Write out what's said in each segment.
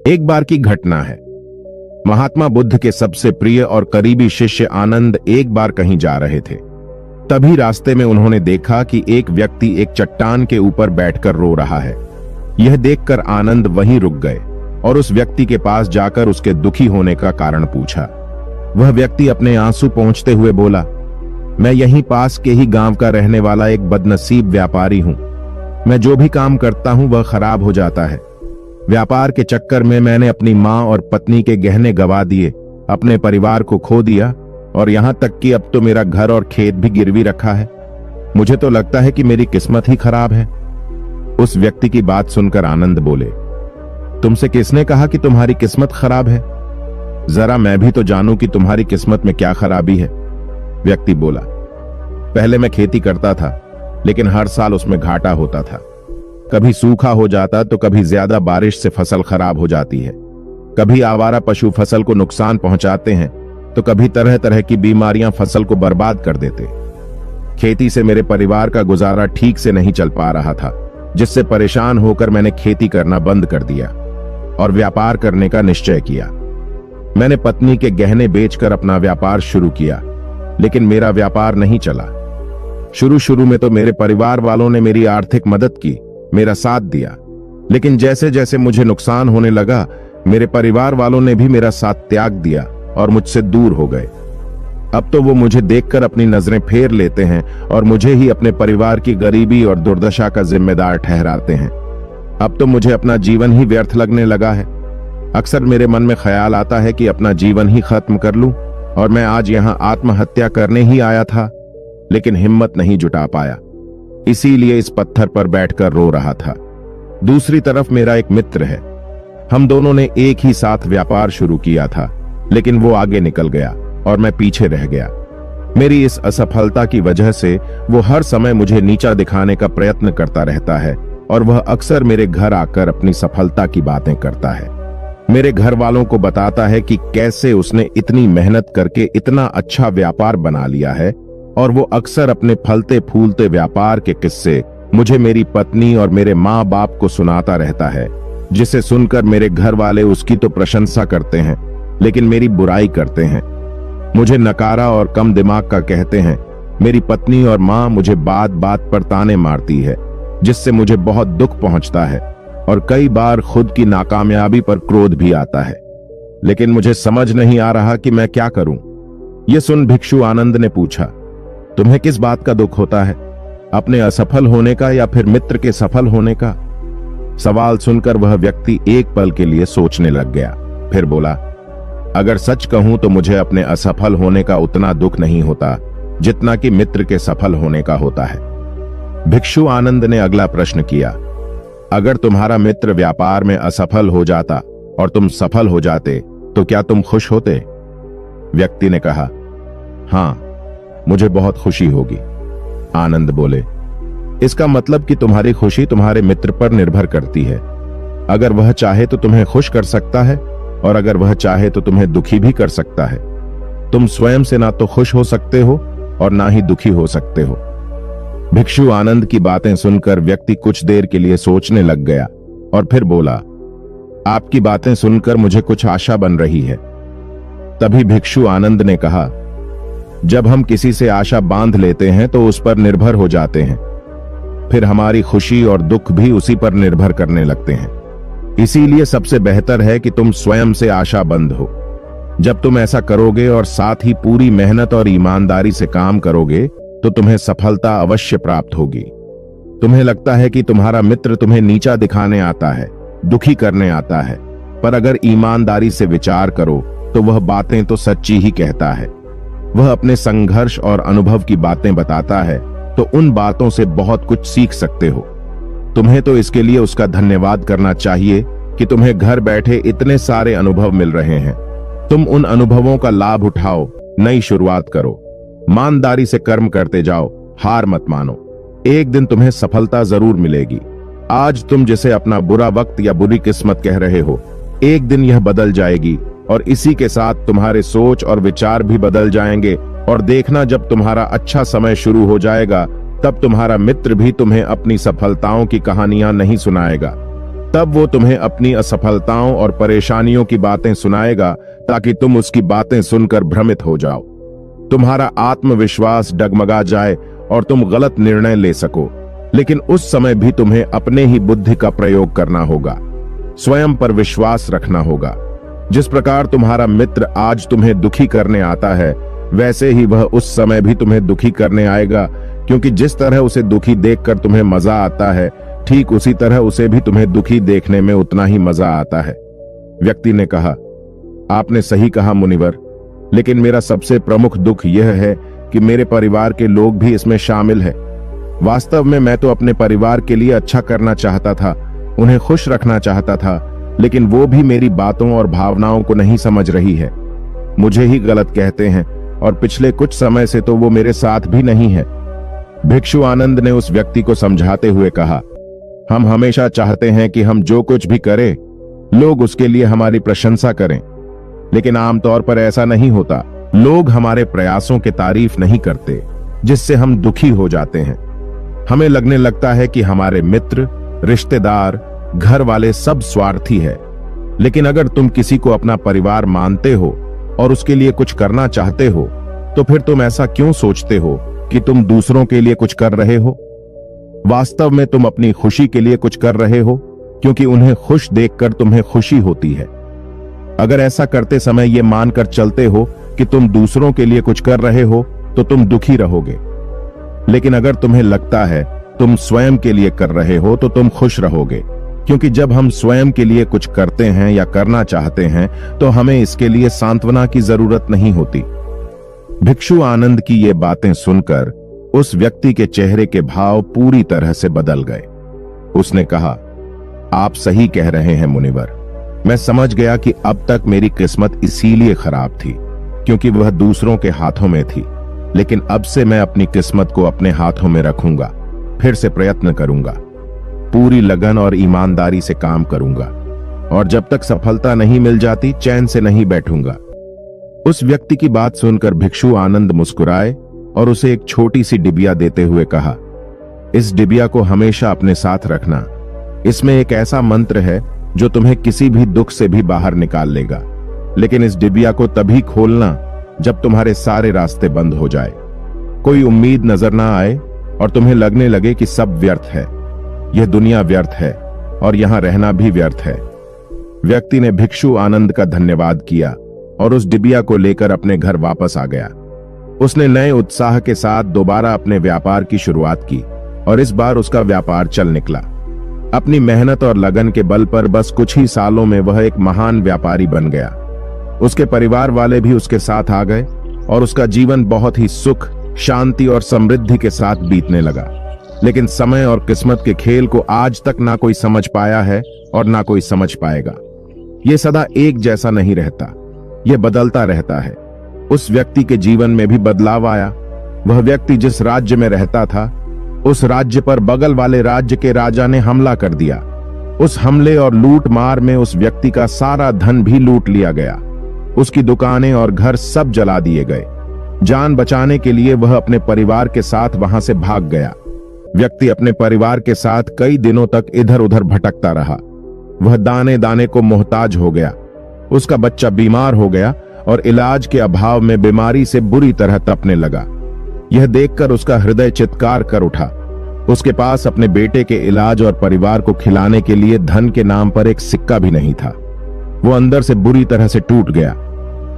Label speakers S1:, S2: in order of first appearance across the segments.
S1: एक बार की घटना है। महात्मा बुद्ध के सबसे प्रिय और करीबी शिष्य आनंद एक बार कहीं जा रहे थे। तभी रास्ते में उन्होंने देखा कि एक व्यक्ति एक चट्टान के ऊपर बैठकर रो रहा है। यह देखकर आनंद वहीं रुक गए और उस व्यक्ति के पास जाकर उसके दुखी होने का कारण पूछा। वह व्यक्ति अपने आंसू पोंछते हुए बोला, मैं यहीं पास के ही गांव का रहने वाला एक बदनसीब व्यापारी हूं। मैं जो भी काम करता हूं वह खराब हो जाता है। व्यापार के चक्कर में मैंने अपनी मां और पत्नी के गहने गंवा दिए, अपने परिवार को खो दिया और यहां तक कि अब तो मेरा घर और खेत भी गिरवी रखा है। मुझे तो लगता है कि मेरी किस्मत ही खराब है। उस व्यक्ति की बात सुनकर आनंद बोले, तुमसे किसने कहा कि तुम्हारी किस्मत खराब है? जरा मैं भी तो जानूं कि तुम्हारी किस्मत में क्या खराबी है। व्यक्ति बोला, पहले मैं खेती करता था, लेकिन हर साल उसमें घाटा होता था। कभी सूखा हो जाता तो कभी ज्यादा बारिश से फसल खराब हो जाती है। कभी आवारा पशु फसल को नुकसान पहुंचाते हैं तो कभी तरह तरह की बीमारियां फसल को बर्बाद कर देते। खेती से मेरे परिवार का गुजारा ठीक से नहीं चल पा रहा था, जिससे परेशान होकर मैंने खेती करना बंद कर दिया और व्यापार करने का निश्चय किया। मैंने पत्नी के गहने बेचकर अपना व्यापार शुरू किया, लेकिन मेरा व्यापार नहीं चला। शुरू में तो मेरे परिवार वालों ने मेरी आर्थिक मदद की, मेरा साथ दिया, लेकिन जैसे जैसे मुझे नुकसान होने लगा, मेरे परिवार वालों ने भी मेरा साथ त्याग दिया और मुझसे दूर हो गए। अब तो वो मुझे देखकर अपनी नजरें फेर लेते हैं और मुझे ही अपने परिवार की गरीबी और दुर्दशा का जिम्मेदार ठहराते हैं। अब तो मुझे अपना जीवन ही व्यर्थ लगने लगा है। अक्सर मेरे मन में ख्याल आता है कि अपना जीवन ही खत्म कर लूं, और मैं आज यहां आत्महत्या करने ही आया था, लेकिन हिम्मत नहीं जुटा पाया, इसीलिए इस पत्थर पर बैठकर रो रहा था। दूसरी तरफ मेरा एक मित्र है। हम दोनों ने एक ही साथ व्यापार शुरू किया था, लेकिन वो आगे निकल गया और मैं पीछे रह गया। मेरी इस असफलता की वजह से वो हर समय मुझे नीचा दिखाने का प्रयत्न करता रहता है और वह अक्सर मेरे घर आकर अपनी सफलता की बातें करता है। मेरे घर वालों को बताता है कि कैसे उसने इतनी मेहनत करके इतना अच्छा व्यापार बना लिया है, और वो अक्सर अपने फलते फूलते व्यापार के किस्से मुझे, मेरी पत्नी और मेरे माँ बाप को सुनाता रहता है, जिसे सुनकर मेरे घर वाले उसकी तो प्रशंसा करते हैं, लेकिन मेरी बुराई करते हैं। मुझे नकारा और कम दिमाग का कहते हैं। मेरी पत्नी और माँ मुझे बात बात पर ताने मारती है, जिससे मुझे बहुत दुख पहुंचता है और कई बार खुद की नाकामयाबी पर क्रोध भी आता है, लेकिन मुझे समझ नहीं आ रहा कि मैं क्या करूं। यह सुन भिक्षु आनंद ने पूछा, तुम्हें किस बात का दुख होता है, अपने असफल होने का या फिर मित्र के सफल होने का? सवाल सुनकर वह व्यक्ति एक पल के लिए सोचने लग गया, फिर बोला, अगर सच कहूं तो मुझे अपने असफल होने का उतना दुख नहीं होता जितना कि मित्र के सफल होने का होता है। भिक्षु आनंद ने अगला प्रश्न किया, अगर तुम्हारा मित्र व्यापार में असफल हो जाता और तुम सफल हो जाते तो क्या तुम खुश होते? व्यक्ति ने कहा, हां, मुझे बहुत खुशी होगी। आनंद बोले, इसका मतलब कि तुम्हारी खुशी तुम्हारे मित्र पर निर्भर करती है। अगर वह चाहे तो तुम्हें खुश कर सकता है, और अगर वह चाहे तो तुम्हें दुखी भी कर सकता है। तुम स्वयं से ना तो खुश हो सकते हो और ना ही दुखी हो सकते हो। भिक्षु आनंद की बातें सुनकर व्यक्ति कुछ देर के लिए सोचने लग गया और फिर बोला, आपकी बातें सुनकर मुझे कुछ आशा बन रही है। तभी भिक्षु आनंद ने कहा, जब हम किसी से आशा बांध लेते हैं तो उस पर निर्भर हो जाते हैं, फिर हमारी खुशी और दुख भी उसी पर निर्भर करने लगते हैं। इसीलिए सबसे बेहतर है कि तुम स्वयं से आशा बंद हो। जब तुम ऐसा करोगे और साथ ही पूरी मेहनत और ईमानदारी से काम करोगे तो तुम्हें सफलता अवश्य प्राप्त होगी। तुम्हें लगता है कि तुम्हारा मित्र तुम्हें नीचा दिखाने आता है, दुखी करने आता है, पर अगर ईमानदारी से विचार करो तो वह बातें तो सच्ची ही कहता है। वह अपने संघर्ष और अनुभव की बातें बताता है, तो उन बातों से बहुत कुछ सीख सकते हो। तुम्हें तो इसके लिए उसका धन्यवाद करना चाहिए कि तुम्हें घर बैठे इतने सारे अनुभव मिल रहे हैं। तुम उन अनुभवों का लाभ उठाओ, नई शुरुआत करो, ईमानदारी से कर्म करते जाओ, हार मत मानो। एक दिन तुम्हें सफलता जरूर मिलेगी। आज तुम जिसे अपना बुरा वक्त या बुरी किस्मत कह रहे हो, एक दिन यह बदल जाएगी और इसी के साथ तुम्हारे सोच और विचार भी बदल जाएंगे। और देखना, जब तुम्हारा अच्छा समय शुरू हो जाएगा तब तुम्हारा मित्र भी तुम्हें अपनी सफलताओं की कहानियां नहीं सुनाएगा, तब वो तुम्हें अपनी असफलताओं और परेशानियों की बातें सुनाएगा ताकि तुम उसकी बातें सुनकर भ्रमित हो जाओ, तुम्हारा आत्मविश्वास डगमगा जाए और तुम गलत निर्णय ले सको। लेकिन उस समय भी तुम्हें अपने ही बुद्धि का प्रयोग करना होगा, स्वयं पर विश्वास रखना होगा। जिस प्रकार तुम्हारा मित्र आज तुम्हें दुखी करने आता है, वैसे ही वह उस समय भी तुम्हें दुखी करने आएगा, क्योंकि जिस तरह उसे दुखी देखकर तुम्हें मजा आता है, ठीक उसी तरह उसे भी तुम्हें दुखी देखने में उतना ही मजा आता है। व्यक्ति ने कहा, आपने सही कहा मुनिवर, लेकिन मेरा सबसे प्रमुख दुख यह है कि मेरे परिवार के लोग भी इसमें शामिल हैं। वास्तव में मैं तो अपने परिवार के लिए अच्छा करना चाहता था, उन्हें खुश रखना चाहता था, लेकिन वो भी मेरी बातों और भावनाओं को नहीं समझ रही है। मुझे ही गलत कहते हैं और पिछले कुछ समय से तो वो मेरे साथ भी नहीं है। भिक्षु आनंद ने उस व्यक्ति को समझाते हुए कहा, हम हमेशा चाहते हैं कि हम जो कुछ भी करें, लोग उसके लिए हमारी प्रशंसा करें, लेकिन आमतौर पर ऐसा नहीं होता। लोग हमारे प्रयासों की तारीफ नहीं करते, जिससे हम दुखी हो जाते हैं। हमें लगने लगता है कि हमारे मित्र, रिश्तेदार, घर वाले सब स्वार्थी है। लेकिन अगर तुम किसी को अपना परिवार मानते हो और उसके लिए कुछ करना चाहते हो, तो फिर तुम ऐसा क्यों सोचते हो कि तुम दूसरों के लिए कुछ कर रहे हो? वास्तव में तुम अपनी खुशी के लिए कुछ कर रहे हो, क्योंकि उन्हें खुश देखकर तुम्हें खुशी होती है। अगर ऐसा करते समय ये मानकर चलते हो कि तुम दूसरों के लिए कुछ कर रहे हो, तो तुम दुखी रहोगे। लेकिन अगर तुम्हें लगता है तुम स्वयं के लिए कर रहे हो, तो तुम खुश रहोगे, क्योंकि जब हम स्वयं के लिए कुछ करते हैं या करना चाहते हैं, तो हमें इसके लिए सांत्वना की जरूरत नहीं होती। भिक्षु आनंद की ये बातें सुनकर उस व्यक्ति के चेहरे के भाव पूरी तरह से बदल गए। उसने कहा, आप सही कह रहे हैं मुनिवर, मैं समझ गया कि अब तक मेरी किस्मत इसीलिए खराब थी क्योंकि वह दूसरों के हाथों में थी। लेकिन अब से मैं अपनी किस्मत को अपने हाथों में रखूंगा, फिर से प्रयत्न करूंगा, पूरी लगन और ईमानदारी से काम करूंगा, और जब तक सफलता नहीं मिल जाती चैन से नहीं बैठूंगा। उस व्यक्ति की बात सुनकर भिक्षु आनंद मुस्कुराए और उसे एक छोटी सी डिबिया देते हुए कहा, इस डिबिया को हमेशा अपने साथ रखना। इसमें एक ऐसा मंत्र है जो तुम्हें किसी भी दुख से भी बाहर निकाल लेगा। लेकिन इस डिबिया को तभी खोलना जब तुम्हारे सारे रास्ते बंद हो जाए, कोई उम्मीद नजर ना आए और तुम्हें लगने लगे कि सब व्यर्थ है, यह दुनिया व्यर्थ है और यहां रहना भी व्यर्थ है। व्यक्ति ने भिक्षु आनंद का धन्यवाद किया और उस डिबिया को लेकर अपने घर वापस आ गया। उसने नए उत्साह के साथ दोबारा अपने व्यापार की शुरुआत की और इस बार उसका व्यापार चल निकला। अपनी मेहनत और लगन के बल पर बस कुछ ही सालों में वह एक महान व्यापारी बन गया। उसके परिवार वाले भी उसके साथ आ गए और उसका जीवन बहुत ही सुख, शांति और समृद्धि के साथ बीतने लगा। लेकिन समय और किस्मत के खेल को आज तक ना कोई समझ पाया है और ना कोई समझ पाएगा। ये सदा एक जैसा नहीं रहता, यह बदलता रहता है। उस व्यक्ति के जीवन में भी बदलाव आया। वह व्यक्ति जिस राज्य में रहता था, उस राज्य पर बगल वाले राज्य के राजा ने हमला कर दिया। उस हमले और लूट मार में उस व्यक्ति का सारा धन भी लूट लिया गया। उसकी दुकानें और घर सब जला दिए गए। जान बचाने के लिए वह अपने परिवार के साथ वहां से भाग गया। व्यक्ति अपने परिवार के साथ कई दिनों तक इधर उधर भटकता रहा। वह दाने दाने को मोहताज हो गया। उसका बच्चा बीमार हो गया और इलाज के अभाव में बीमारी से बुरी तरह तपने लगा। यह देखकर उसका हृदय चित्कार कर उठा। उसके पास अपने बेटे के इलाज और परिवार को खिलाने के लिए धन के नाम पर एक सिक्का भी नहीं था। वो अंदर से बुरी तरह से टूट गया।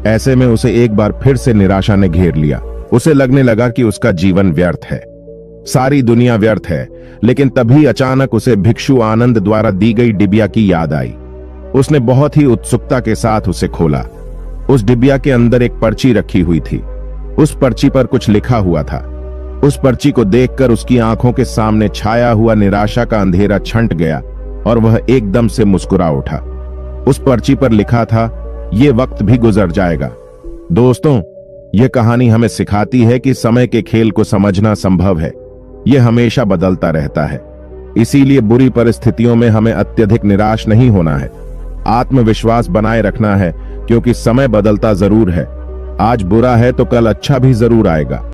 S1: ऐसे में उसे एक बार फिर से निराशा ने घेर लिया। उसे लगने लगा कि उसका जीवन व्यर्थ है, सारी दुनिया व्यर्थ है। लेकिन तभी अचानक उसे भिक्षु आनंद द्वारा दी गई डिबिया की याद आई। उसने बहुत ही उत्सुकता के साथ उसे खोला। उस डिबिया के अंदर एक पर्ची रखी हुई थी। उस पर्ची पर कुछ लिखा हुआ था। उस पर्ची को देखकर उसकी आंखों के सामने छाया हुआ निराशा का अंधेरा छंट गया और वह एकदम से मुस्कुरा उठा। उस पर्ची पर लिखा था, ये वक्त भी गुजर जाएगा। दोस्तों, यह कहानी हमें सिखाती है कि समय के खेल को समझना संभव है। यह हमेशा बदलता रहता है। इसीलिए बुरी परिस्थितियों में हमें अत्यधिक निराश नहीं होना है। आत्मविश्वास बनाए रखना है, क्योंकि समय बदलता जरूर है। आज बुरा है तो कल अच्छा भी जरूर आएगा।